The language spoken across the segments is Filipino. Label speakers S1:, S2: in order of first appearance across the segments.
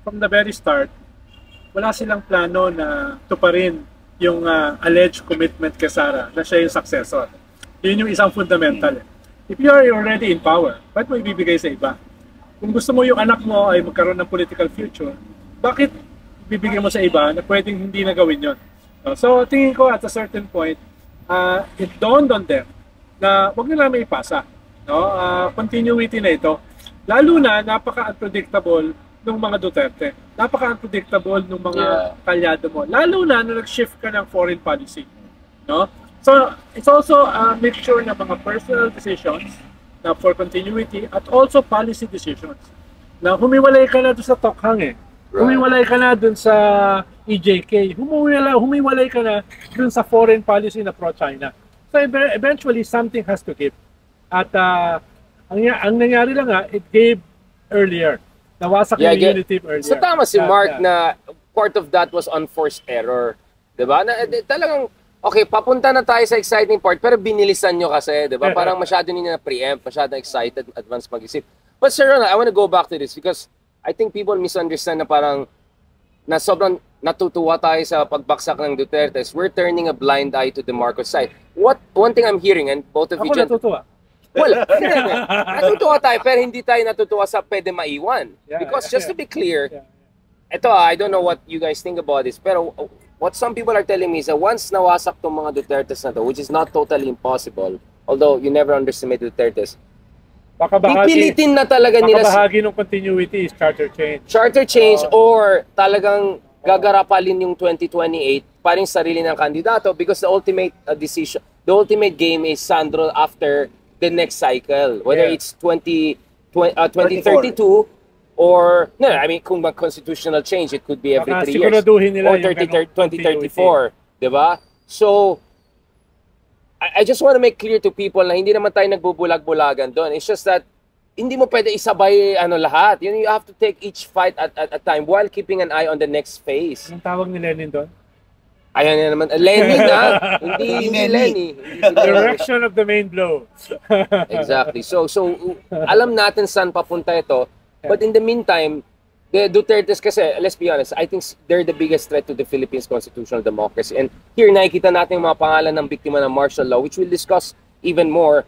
S1: from the very start, wala silang plano na tuparin yung alleged commitment kay Sara na siya yung successor. Yun yung isang fundamental. If you are already in power, ba't mo ibibigay sa iba? Kung gusto mo yung anak mo ay magkaroon ng political future, bakit bibigyan mo sa iba na pwedeng hindi na gawin yun? So tingin ko at a certain point, it dawned on them na huwag nila may ipasa. No? Continuity na ito. Lalo na napaka-unpredictable ng mga Duterte. Napaka-unpredictable ng mga kalyado mo. Lalo na nag-shift ka ng foreign policy. No? So, it's also a mixture ng mga personal decisions na for continuity at also policy decisions. Na humiwalay ka na doon sa Tokhang Humiwalay ka na doon sa EJK. Humiwalay ka na doon sa foreign policy na pro-China. So eventually, something has to give. At ang nangyari lang it gave earlier. Nawasak yung unity earlier.
S2: So tama si Mark na part of that was unforced error. Diba? Na, talagang, okay, papunta na tayo sa exciting part, pero binilisan nyo kasi, diba? Parang masyado nyo na preempt, masyado excited, advance mag-isip. But Sir Ronald, I want to go back to this because I think people misunderstand na parang na sobrang natutuwa tayo sa pagbaksak ng Duterte. We're turning a blind eye to the Marcos side. One thing I'm hearing, and both of you...
S1: Ako natutuwa.
S2: Well, natutuwa tayo, pero hindi tayo natutuwa sa pwede maiwan. Because just to be clear, ito I don't know what you guys think about this, pero what some people are telling me is that once nawasak tong mga Dutertes na to, which is not totally impossible, although you never underestimate Dutertes, pipilitin na talaga nila...
S1: Bahagi ng continuity is charter change.
S2: Charter change or talagang gagarapalin yung 2028 parang sarili ng kandidato because the ultimate decision, the ultimate game is Sandro after the next cycle, whether it's 2032 or no, I mean kung mag-constitutional change, it could be every 3 years
S1: nila
S2: or 2034, diba? So I just want to make clear to people na hindi naman tayo nagbubulag-bulagan doon. It's just that hindi mo pwede isabay lahat. You have to take each fight at a time while keeping an eye on the next phase.
S1: Anong tawag ni Lenin doon?
S2: Ayan na naman. Lenny na. Hindi Lenny.
S1: Direction of the main blow.
S2: Exactly. So alam natin saan papunta ito. But in the meantime, the Dutertes kasi, let's be honest, I think they're the biggest threat to the Philippines constitutional democracy. And here, nakikita natin yung mga pangalan ng biktima ng martial law, which we'll discuss even more.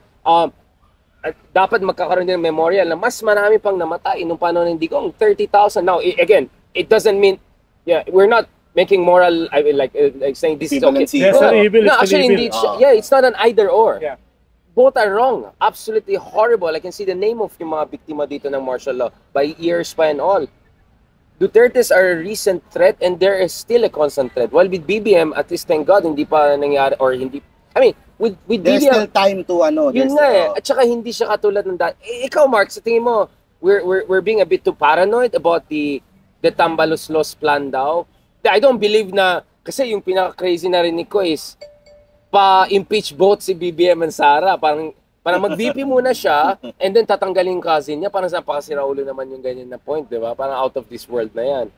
S2: Dapat magkakaroon din ng memorial na mas marami pang namatay nung panahon ng Digong. 30,000. Now, again, it doesn't mean, we're not making moral, I mean, like saying this is okay. No, actually, it's not an either or.
S1: Yeah.
S2: Both are wrong. Absolutely horrible. I can see the name of yung mga biktima dito ng martial law by years pa and all. Dutertes are a recent threat and there is still a constant threat. While with BBM, at least thank God, hindi pa nangyari or hindi, I mean, with
S3: there's
S2: BBM,
S3: still time to
S2: yun nga at saka hindi siya katulad ng dati. Ikaw, Mark, sa tingin mo, we're being a bit too paranoid about the Tambaluslos plan daw. I don't believe na, kasi yung pinaka-crazy na rinig ko is, pa-impeach both si BBM and Sara. Parang mag-VP muna siya, and then tatanggalin yung cousin niya. Parang napakasira ulo naman yung ganyan na point, di ba? Parang out of this world na yan.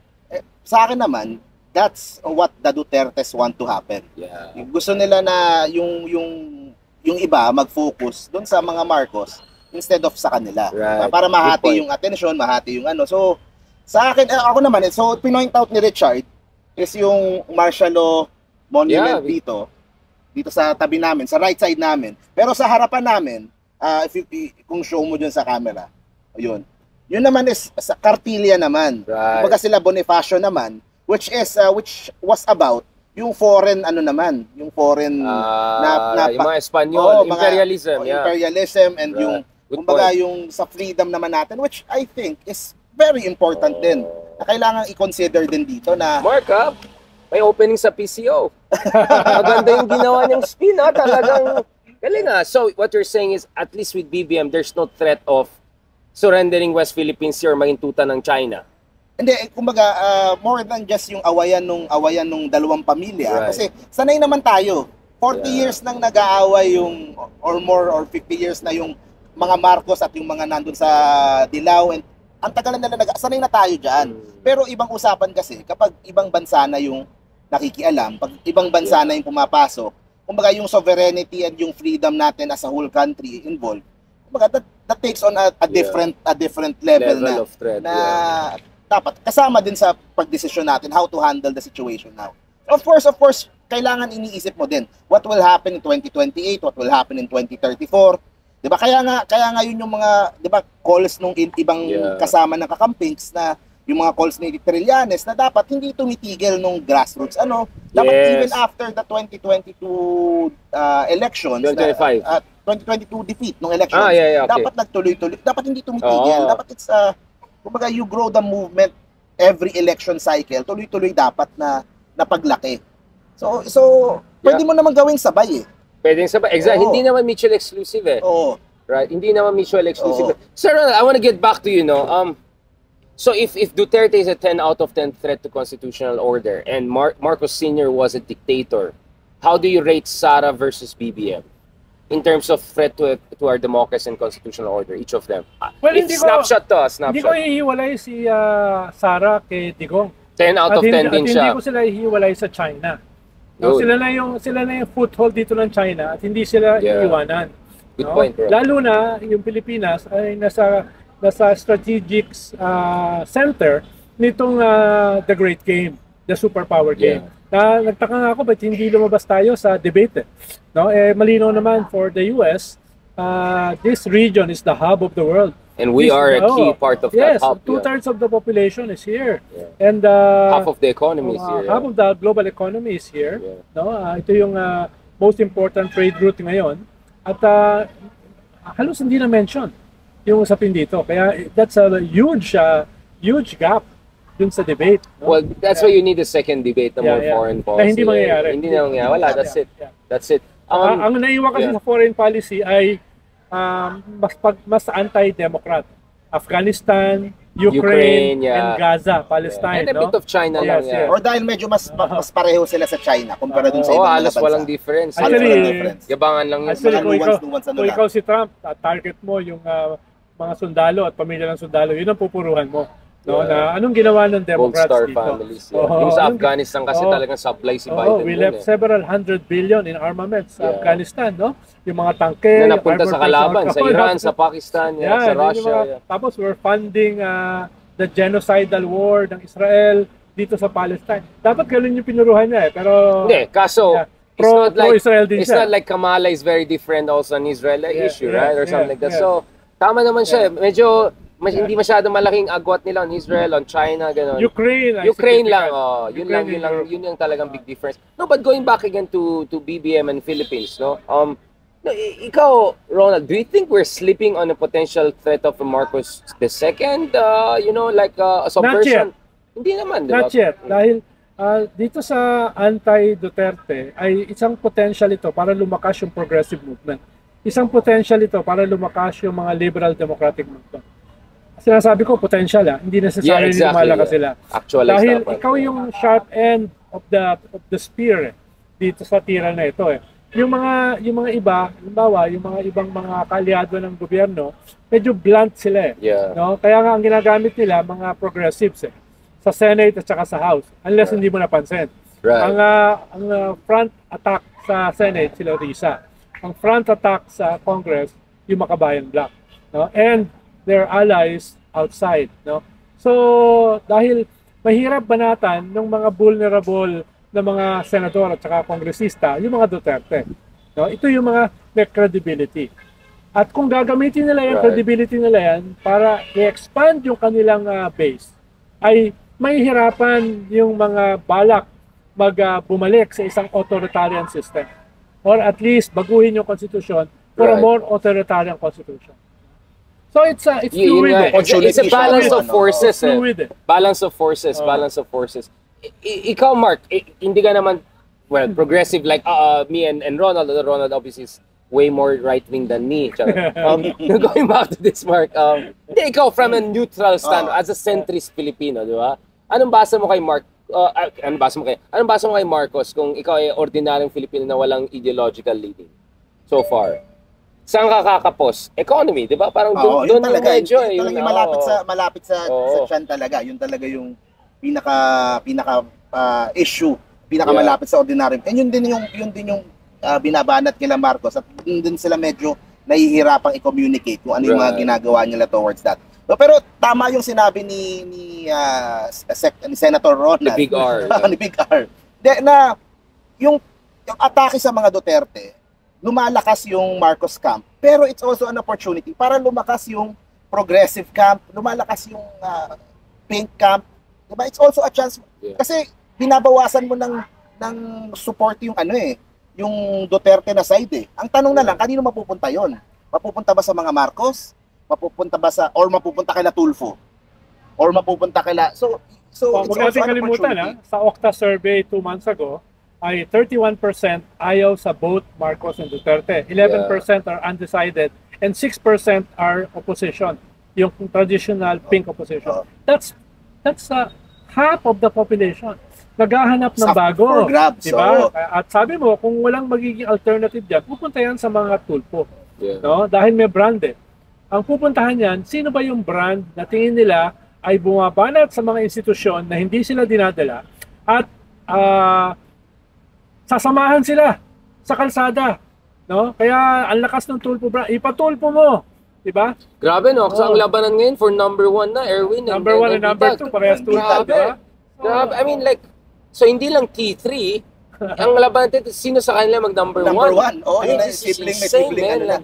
S3: Sa akin naman, that's what the Dutertes want to happen.
S2: Yeah.
S3: Gusto nila na yung iba mag-focus doon sa mga Marcos instead of sa kanila.
S2: Right.
S3: Para mahati yung attention, mahati yung ano. So, sa akin, ako naman, so pinoint out ni Richard is yung martial law monument dito sa tabi namin, sa right side namin. Pero sa harapan namin, kung show mo dyan sa camera, yun naman is sa Cartilla naman.
S2: Right.
S3: Kumbaga sila Bonifacio naman, which was about yung foreign yung foreign
S2: yung mga Espanyol, imperialism,
S3: imperialism and yung kumbaga yung sa freedom naman natin, which I think is very important din. Na kailangan i-consider din dito na
S2: Mark up. May opening sa PCO. Maganda yung ginawa niyang spin, talagang galing . So, what you're saying is, at least with BBM, there's no threat of surrendering West Philippine Sea or maging tuta ng China.
S3: Hindi, kumbaga, more than just yung awayan nung dalawang pamilya.
S2: Right.
S3: Kasi sanay naman tayo. 40 years nang nag-aaway yung, or more, or 50 years na yung mga Marcos at yung mga nandun sa Dilao. And ang tagal na sanay na tayo dyan. Pero ibang usapan kasi, kapag ibang bansa na yung nakikialam, pag ibang bansa na yung pumapasok, kumbaga yung sovereignty and yung freedom natin as a whole country involved, kumbaga that takes on a different level na
S2: of threat,
S3: dapat kasama din sa pagdesisyon natin how to handle the situation now. Of course, kailangan iniisip mo din what will happen in 2028, what will happen in 2034. 'Di ba? Kaya nga yun yung mga, 'di ba, calls nung ibang kasama ng kakampings na yung mga calls ni Trillanes na dapat hindi tumitigil nung grassroots. Dapat even after the 2022 elections,
S2: 2025.
S3: 2022 defeat nung elections,
S2: okay.
S3: dapat nagtuloy-tuloy, dapat hindi tumitigil, dapat it's kumbaga you grow the movement every election cycle, tuloy-tuloy dapat na paglaki. So pwede mo naman gawing sabay
S2: Pwedeng sabay. Exactly. Hindi naman mutual exclusive Right? Hindi naman mutual exclusive. Sir Ronald, I want to get back to you, so if Duterte is a 10 out of 10 threat to constitutional order and Marcos Sr. was a dictator, how do you rate Sara versus BBM in terms of threat to our democracy and constitutional order, each of them?
S1: Well,
S2: Snapshot.
S1: Hindi ko ihiwalay si Sara kay Digong.
S2: 10 out of 10 din siya.
S1: Hindi ko sila ihiwalay sa China. Sila na yung foothold dito ng China at hindi sila iiwanan.
S2: Good point, bro.
S1: Lalo na yung Pilipinas ay nasa strategic center nitong the great game, the superpower game. Nagtaka nga ako ba't hindi lumabas tayo sa debate. Malinaw naman for the US, this region is the hub of the world.
S2: And we are a key part of that hub.
S1: 2/3 of the population is here. And
S2: half of the economy is here.
S1: Half of the global economy is here. Ito yung most important trade route ngayon. At halos hindi na mention yung usapin dito. Kaya that's a huge gap dun sa debate.
S2: Well, that's why you need a second debate na more foreign policy.
S1: Na hindi mangyayari.
S2: Hindi na mangyayari. Wala, that's it.
S1: Ang naiwan kasi sa foreign policy ay mas anti-democrat. Afghanistan, Ukraine and Gaza, Palestine.
S2: And a bit of China lang.
S3: Or dahil medyo mas pareho sila sa China kumpara dun sa ibang
S2: halos
S3: bansa.
S2: walang difference. Yabangan lang yun.
S1: Actually, kung ikaw si Trump, target mo yung mga sundalo at pamilya ng sundalo, yun ang pupuruhan mo. Na anong ginawa ng Democrats
S2: Gold Star
S1: dito?
S2: families. Yung sa Afghanistan kasi talagang supply si Biden.
S1: We left several $100 billion in armaments sa Afghanistan, Yung mga tangke,
S2: na napunta sa kalaban, sa Iran, sa Pakistan, sa Russia.
S1: Tapos we're funding the genocidal war ng Israel dito sa Palestine. Dapat ganun yung pinuruhan niya Pero
S2: hindi, kaso
S1: pro-Israel din
S2: it's
S1: siya.
S2: not like Kamala is very different also an Israel issue, right? Or something like that. So, tama naman siya. Medyo hindi masyado malaking agwat nila on Israel, on China, gano'n. Ukraine lang, yun yung talagang big difference. No, but going back again to BBM and Philippines, ikaw, Ronald, do you think we're slipping on a potential threat of Marcos II? Like a subversion?
S1: Not yet.
S2: Hindi naman, di ba?
S1: Not yet. Dahil dito sa anti-Duterte ay isang potential ito para lumakas yung progressive movement. Isang potential ito para lumakas yung mga liberal democratic movement. Sinasabi ko potential hindi necessarily lumalakas sila. Dahil ikaw yung sharp end of the spear dito sa tira na ito Yung mga iba, halimbawa, yung mga ibang mga kaaliado ng gobyerno, medyo blunt sila Kaya nga ang ginagamit nila mga progressives sa Senate at saka sa House, unless hindi mo napansin.
S2: Right.
S1: Ang front attack sa Senate sila Risa. Ang front attack sa Congress yung Makabayan Bloc, and their allies outside, So, dahil mahirap banatan ng mga vulnerable na mga senador at saka kongresista, yung mga Duterte. Ito yung mga may credibility. At kung gagamitin nila yung credibility nila yan para i-expand yung kanilang base, ay mahihirapan yung mga balak bumalik sa isang authoritarian system. Or at least baguhin yung constitution for a more authoritarian constitution. So it's fluid.
S2: It's a balance of forces. Balance of forces. Ikaw, Mark, hindi ka naman progressive like me and Ronald. Ronald obviously is way more right-wing than me. Going back to this, Mark, ikaw from a neutral stand, as a centrist Filipino, di ba? Anong basa mo kay Mark? Anong basa mo kay Marcos kung ikaw ay ordinaryong Filipino na walang ideological leading so far? Saan ka kakapos? Economy, di ba? Parang doon
S3: talaga,
S2: medyo.
S3: Yun talaga malapit sa tiyan talaga. Yun talaga yung pinaka issue, pinakamalapit sa ordinary. And yun din yung binabanat kila Marcos at yun din sila medyo nahihirapang i-communicate kung ano yung mga ginagawa nila towards that. Pero tama yung sinabi ni Senator Ronald.
S2: The Big R.
S3: Ni Big R. Na yung atake sa mga Duterte, lumalakas yung Marcos camp, pero it's also an opportunity para lumakas yung progressive camp, lumalakas yung pink camp. Diba? It's also a chance.
S2: Yeah.
S3: Kasi binabawasan mo ng support yung yung Duterte na side eh. Ang tanong na lang, kanino mapupunta yon? Mapupunta ba sa mga Marcos? Mapupunta ba mapupunta kay Tulfo? Or mapupunta kay So
S1: huwag natin kalimutan sa Okta survey 2 months ago, ay 31% ayaw sa both Marcos and Duterte. 11% are undecided and 6% are opposition. Yung traditional pink opposition. That's half of the population. Naghahanap ng bago. Diba? At sabi mo, kung walang magiging alternative dyan, pupunta yan sa mga Tulfo. No? Dahil may brand eh. Ang pupuntahan yan, sino ba yung brand na tingin nila ay bumabanat sa mga institusyon na hindi sila dinadala at sasamahan sila sa kalsada. No? Kaya ang lakas ng Tulfo brand, ipatulpo mo. Diba?
S2: Grabe no, kasi ang labanan ngayon for number 1 na, Erwin.
S1: Number 1 and number 2, parehas Tulfo.
S2: Grabe. Grabe. I mean like, so hindi lang T3, ang laban natin, sino sa kanila mag-number 1?
S3: Number 1. Oh, yun
S2: na
S3: sibling.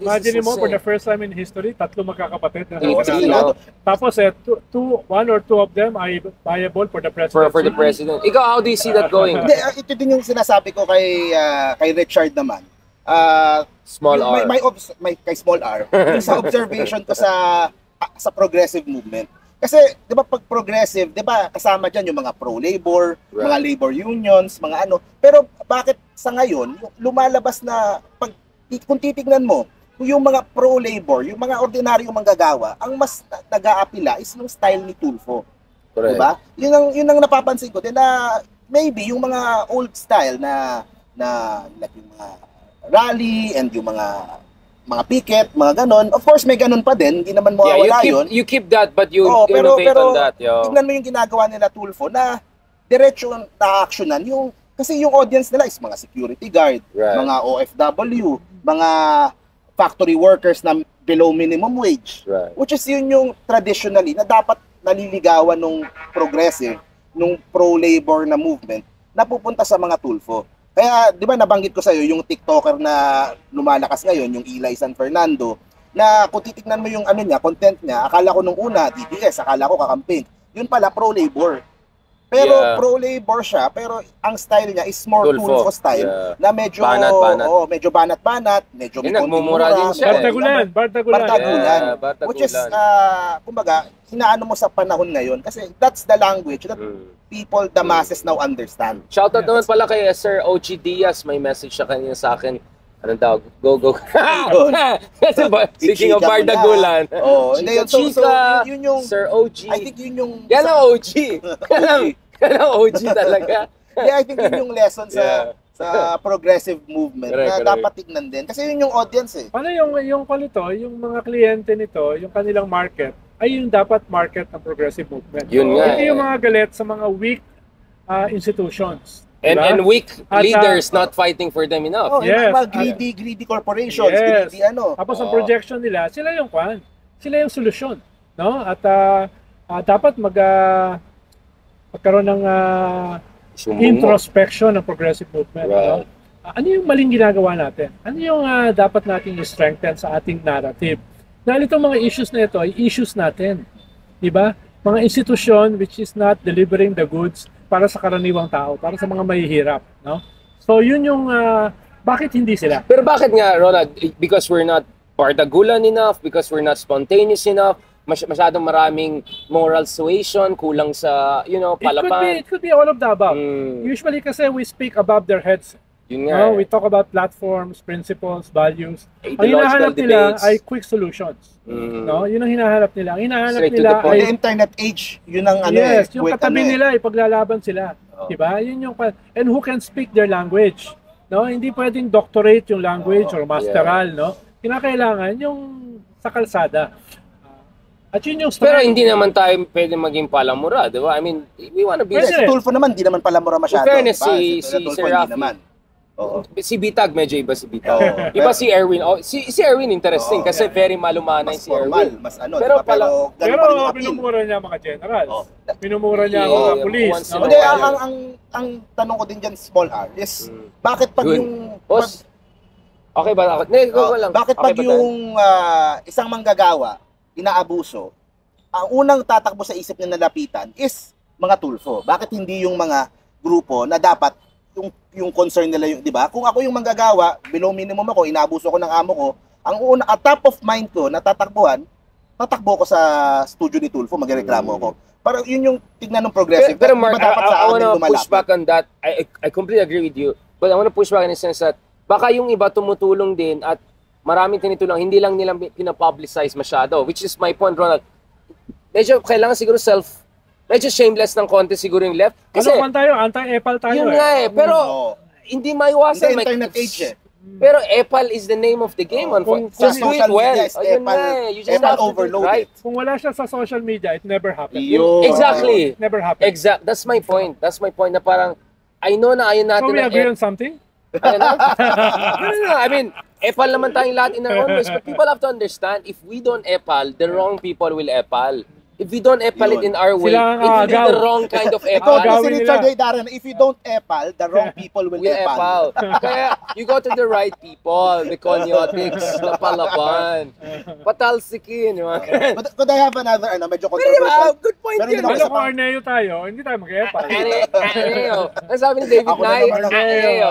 S1: Imagine mo, for the first time in history, 3 magkakapatid na tapos, 1 or 2 of them ay viable for the president.
S2: For the president. Ikaw, how do you see that going?
S3: Ito din yung sinasabi ko kay Richard naman.
S2: Small R.
S3: Kay small R. Yung sa observation ko sa progressive movement. Kasi, di ba, pag progressive, di ba, kasama dyan yung mga pro-labor, mga labor unions, mga ano. Pero bakit sa ngayon, lumalabas na, kung titignan mo, yung mga pro-labor, yung mga ordinaryong manggagawa, ang mas nag-aapila is yung style ni Tulfo. Di ba? Yun ang napapansin ko. Na maybe yung mga old style na like yung mga rally and yung mga picket, mga ganon. Of course, may ganon pa din. Hindi naman mawawala yun.
S2: You keep that, but you innovate on that.
S3: Tignan mo yung ginagawa nila Tulfo na diretso na actionan. Kasi yung audience nila is mga security guard, mga OFW, mga factory workers na below minimum wage. Which is yun yung traditionally na dapat naliligawan nung progressive, nung pro-labor na movement na pupunta sa mga Tulfo. Kaya, di ba, nabanggit ko sa'yo, yung TikToker na lumalakas ngayon, yung Eli San Fernando, na kung titignan mo yung content niya, akala ko nung una, DDS, akala ko kakamping. Yun pala, pro-labor. Pero pro-labor siya, pero ang style niya is more Tulfo style, na medyo medyo banat-banat, medyo may
S2: nagmumura din siya.
S1: Bardagulan.
S3: Which is, kumbaga, hinaano mo sa panahon ngayon, kasi that's the language that people, the masses now understand.
S2: Shoutout naman pala kay Sir OG Diaz. May message siya kanina sa akin. Anong tawag? Go. Speaking of Bardagulan. Chika, yun yung, Sir OG.
S3: I think yun yung...
S2: Yan ang OG. Yan ang OG talaga.
S3: Yeah, I think yun yung lesson sa progressive movement na dapat tignan din. Kasi yun yung audience eh.
S1: Ano yung mga kliyente nito, yung kanilang market, ay yung dapat market ng progressive movement.
S2: Yun nga.
S1: Hindi yung mga galit sa mga weak institutions.
S2: And weak leaders not fighting for them enough.
S3: Mga greedy corporations, greedy ano.
S1: Tapos ang projection nila, sila yung sila yung solusyon, no? At dapat magkaroon ng introspection ng progressive movement. No? Ano yung maling ginagawa natin? Ano yung dapat nating i-strengthen sa ating narrative? Dahil itong mga issues na ito ay issues natin. Diba? Mga institusyon which is not delivering the goods para sa karaniwang tao, para sa mga mahihirap. No? So yun yung, bakit hindi sila?
S2: Pero bakit nga, Ronald? Because we're not bardagulan enough, because we're not spontaneous enough, masyadong maraming moral suasion, kulang sa, palapan.
S1: It could be all of the above. Usually kasi we speak above their heads.
S2: Yun nga.
S1: We talk about platforms, principles, values. Ang hinahanap nila ay quick solutions. No? Yun ang hinahanap nila. Ang hinahanap nila ay
S3: the internet age. Yun ang
S1: yung katabi nila ay paglalaban sila. Diba? Yun yung and who can speak their language. No? Hindi pwedeng doctorate yung language or masteral, no? Kinakailangan yung sa kalsada. At yun yung
S2: pero hindi naman tayo pwede maging palamura, di ba? I mean, we wanna be...
S3: Tulfo naman, hindi naman palamura masyado.
S2: In fairness, si Sir Rafi,
S3: Oo.
S2: Si Bitag, medyo iba si Bitag.
S3: Oo.
S2: Iba si Erwin. Oh, si Erwin, interesting
S3: Oo.
S2: kasi very malumanay
S3: Mas
S2: si
S3: formal,
S2: Erwin.
S3: mas ano,
S2: Pero
S3: diba? Pero ganun
S1: Pero
S3: pa rin yung appeal.
S1: minumura niya mga generals.
S3: Oh.
S1: Minumura niya
S2: Yeah,
S1: mga
S2: yeah,
S1: pulis.
S2: once in a
S3: Hindi,
S2: while.
S3: ang tanong ko din dyan, small R, is bakit pag
S2: Yun.
S3: yung...
S2: Boss, okay ba? Hindi, go lang.
S3: Bakit
S2: Okay
S3: pag
S2: ba tayo?
S3: yung isang manggagawa, inaabuso, ang unang tatakbo sa isip niya na lapitan is mga tulfo. Bakit hindi yung mga grupo na dapat yung concern nila yung, 'di ba? Kung ako yung manggagawa, below minimum ako, inaabuso ko ng amo ko, ang una at top of mind ko na tatakbuhan, tatakbo ko sa studio ni Tulfo, magreklamo ko. Pero yun yung tignan ng progressive.
S2: Pero Mark,
S3: Iba dapat sa
S2: I
S3: amin
S2: wanna
S3: lumalapit.
S2: push back on that. I completely agree with you. But I wanna push back in the sense that baka yung iba tumutulong din at maraming tinitulong, hindi lang nila pinapublicize masyado. Which is my point, Ronald. Medyo kailangan siguro medyo shameless ng konti siguro yung left. Kasi
S1: Ano man tayo? Anti-EPAL tayo
S2: yun nga eh. Pero
S3: Oo.
S2: hindi maiwasan.
S3: Hindi, internet age eh.
S2: Pero EPAL is the name of the game.
S1: Kung
S2: Just do it
S3: social
S2: well.
S3: media is
S2: Ayun
S3: EPAL,
S2: nga eh. You just
S3: EPAL
S2: have to do it
S3: overloaded.
S2: right.
S1: Kung wala siya sa social media, it never happened.
S3: Yun.
S2: Exactly.
S1: It never happened.
S2: That's my point. That's my point na parang I know na ayun natin
S1: So we
S2: na
S1: agree on something?
S2: Ano na? No. I mean, epal naman tayong lahat in our own ways. But people have to understand, if we don't epal, the wrong people will epal. If we don't epal it in our way,
S1: Sila ang
S2: it will be
S1: agaw.
S2: the wrong kind of
S3: Ikaw
S2: epal.
S3: kasi
S1: Gawin
S3: Richard
S1: nila.
S3: J. Darren, if you don't epal, the wrong people will
S2: Will
S3: epal.
S2: epal. Kaya, you go to the right people, the conyotics, na palaban. Patalsikin.
S3: But could I have another, medyo
S2: Pero di ba,
S3: controversial?
S2: good point
S3: Pero
S2: yun.
S3: hindi
S1: Ano
S3: Isa
S1: kung
S3: pa.
S1: Arneo tayo, hindi tayo mag-EPAL.
S2: Ano, ang sabi ni David
S3: Ako na
S2: Nye,
S3: naman ang
S2: Arneo.